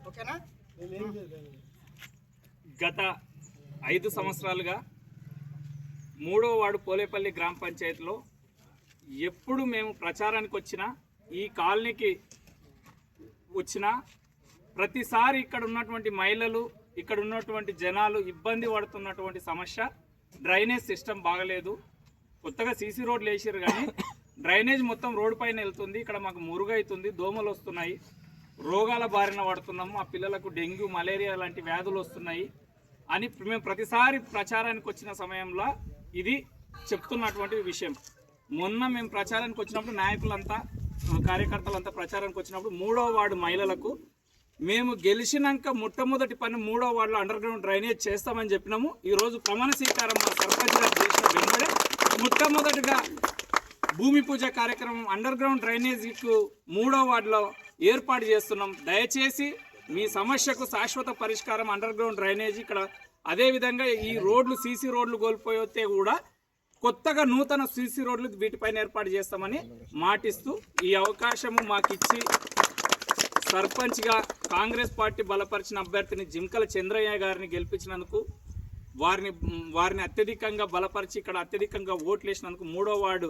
ఓకేనా? గత 5 సంవత్సరాలుగా 3వ వార్డు పోలేపల్లి గ్రామ పంచాయతీలో ఎప్పుడు మేము ప్రచారానికి వచ్చినా, ఈ కాలనీకి వచ్చినా ప్రతిసారి ఇక్కడ ఉన్నటువంటి మహిళలు, ఇక్కడ ఉన్నటువంటి జనాలు ఇబ్బంది పడుతున్నటువంటి సమస్య డ్రైనేజ్ సిస్టమ్ బాగలేదు. కొత్తగా సీసీ రోడ్లు వేసారు కానీ డ్రైనేజ్ మొత్తం రోడ్డు పైన వెళ్తుంది. ఇక్కడ మాకు మురుగైతుంది, దోమలు వస్తున్నాయి, రోగాల బారిన పడుతున్నాము, ఆ పిల్లలకు డెంగ్యూ, మలేరియా లాంటి వ్యాధులు వస్తున్నాయి అని మేము ప్రతిసారి ప్రచారానికి వచ్చిన సమయంలో ఇది చెప్తున్నటువంటి విషయం. మొన్న మేము ప్రచారానికి వచ్చినప్పుడు నాయకులంతా, కార్యకర్తలంతా ప్రచారానికి వచ్చినప్పుడు 3వ వార్డు మహిళలకు మేము గెలిచినాక మొట్టమొదటి పని 3వ వార్డులో అండర్ గ్రౌండ్ డ్రైనేజ్ చేస్తామని చెప్పినాము. ఈరోజు ప్రమాణ స్వీకారం మా సర్పంచ్ గారు చేసిన వెంబడే మొట్టమొదటిగా భూమి పూజ కార్యక్రమం అండర్ గ్రౌండ్ డ్రైనేజీకు 3వ వార్డులో ఏర్పాటు చేస్తున్నాం. దయచేసి మీ సమస్యకు శాశ్వత పరిష్కారం అండర్ గ్రౌండ్ డ్రైనేజీ ఇక్కడ. అదేవిధంగా ఈ రోడ్లు, సీసీ రోడ్లు కోల్పోతే కూడా కొత్తగా నూతన సీసీ రోడ్లు వీటిపైన ఏర్పాటు చేస్తామని మాటిస్తూ ఈ అవకాశము మాకిచ్చి సర్పంచ్గా కాంగ్రెస్ పార్టీ బలపరిచిన అభ్యర్థిని జింకల చంద్రయ్య గారిని గెలిపించినందుకు, వారిని అత్యధికంగా బలపరిచి ఇక్కడ అత్యధికంగా ఓట్లు వేసినందుకు 3వ వార్డు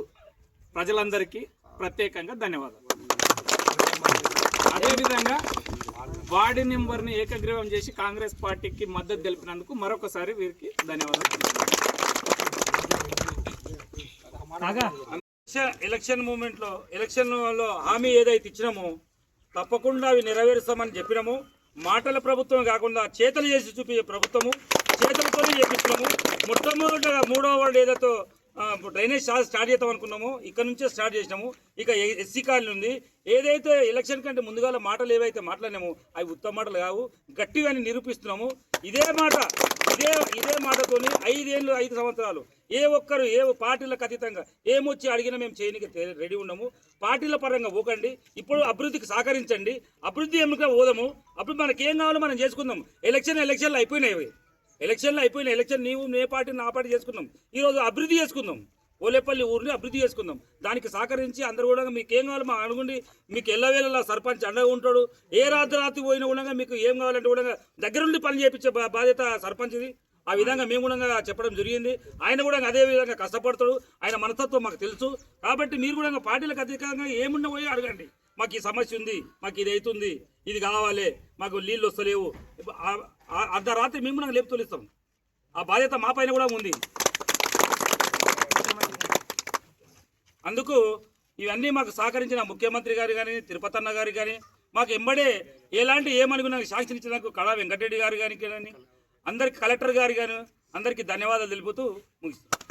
ప్రజలందరికీ ప్రత్యేకంగా ధన్యవాదాలు. అదేవిధంగా వార్డు నెంబర్ని ఏకగ్రీవం చేసి కాంగ్రెస్ పార్టీకి మద్దతు తెలిపినందుకు మరొకసారి వీరికి ధన్యవాదాలు. ఎలక్షన్ మూమెంట్లో, ఎలక్షన్లో హామీ ఏదైతే ఇచ్చినామో తప్పకుండా అవి నెరవేరుస్తామని చెప్పినాము. మాటల ప్రభుత్వం కాకుండా చేతలు చేసి చూపించే ప్రభుత్వము, చేతులతోనే చేపించినాము. మొట్టమొదటిగా 3వ వార్డు ఏదైతే డ్రైనేజ్ స్టార్ట్ చేద్దాం అనుకున్నామో ఇక్కడ నుంచే స్టార్ట్ చేసినాము. ఇక ఎస్సీ కాలనీ ఉంది. ఏదైతే ఎలక్షన్ కంటే ముందుగా మాటలు ఏవైతే మాట్లాడినామో అవి ఉత్తమ మాటలు కావు, గట్టిగా నిరూపిస్తున్నాము. ఇదే మాటతోని 5 సంవత్సరాలు ఏ ఒక్కరు ఏ పార్టీలకు అతీతంగా ఏమొచ్చి అడిగినా మేము చేయడానికి రెడీ ఉన్నాము. పార్టీల పరంగా పోకండి, ఇప్పుడు అభివృద్ధికి సహకరించండి. అభివృద్ధి ఏమిగా పోదాము. అప్పుడు మనకేం కావాలో మనం చేసుకుందాం. ఎలక్షన్లు అయిపోయినాయి. ఎలక్షన్ నీవు నే పార్టీ నా పార్టీ చేసుకున్నాం. ఈరోజు అభివృద్ధి చేసుకుందాం. పోలేపల్లి ఊరిని అభివృద్ధి చేసుకుందాం. దానికి సహకరించి అందరూ కూడా మీకు ఏం కావాలో మా అనుకోండి. మీకు ఎల్లవేళలా సర్పంచ్ అండగా ఉంటాడు. ఏ రాత్రి పోయినా కూడా మీకు ఏం కావాలంటే కూడా దగ్గరుండి పని చేయించే బాధ్యత సర్పంచ్ది. ఆ విధంగా మేము కూడా చెప్పడం జరిగింది. ఆయన కూడా అదే విధంగా కష్టపడతాడు. ఆయన మనస్తత్వం మాకు తెలుసు. కాబట్టి మీరు కూడా పార్టీలకు అధికంగా ఏమున్నా పోయి అడగండి. మాకు ఈ సమస్య ఉంది, మాకు ఇది అవుతుంది, ఇది కావాలి, మాకు నీళ్ళు వస్తలేవు, అర్ధరాత్రి మేము కూడా లేపు తొలిస్తాం. ఆ బాధ్యత మా పైన కూడా ఉంది. అందుకు ఇవన్నీ మాకు సహకరించిన ముఖ్యమంత్రి గారు కానీ, తిరుపతి అన్న గారు కానీ, మాకు ఎంబడే ఎలాంటి ఏమనుకున్నా శాంక్షన్ ఇచ్చినందుకు కళా వెంకటరెడ్డి గారు కానీ, అందరికి కలెక్టర్ గారు కానీ అందరికీ ధన్యవాదాలు తెలుపుతూ ముగిస్తాం.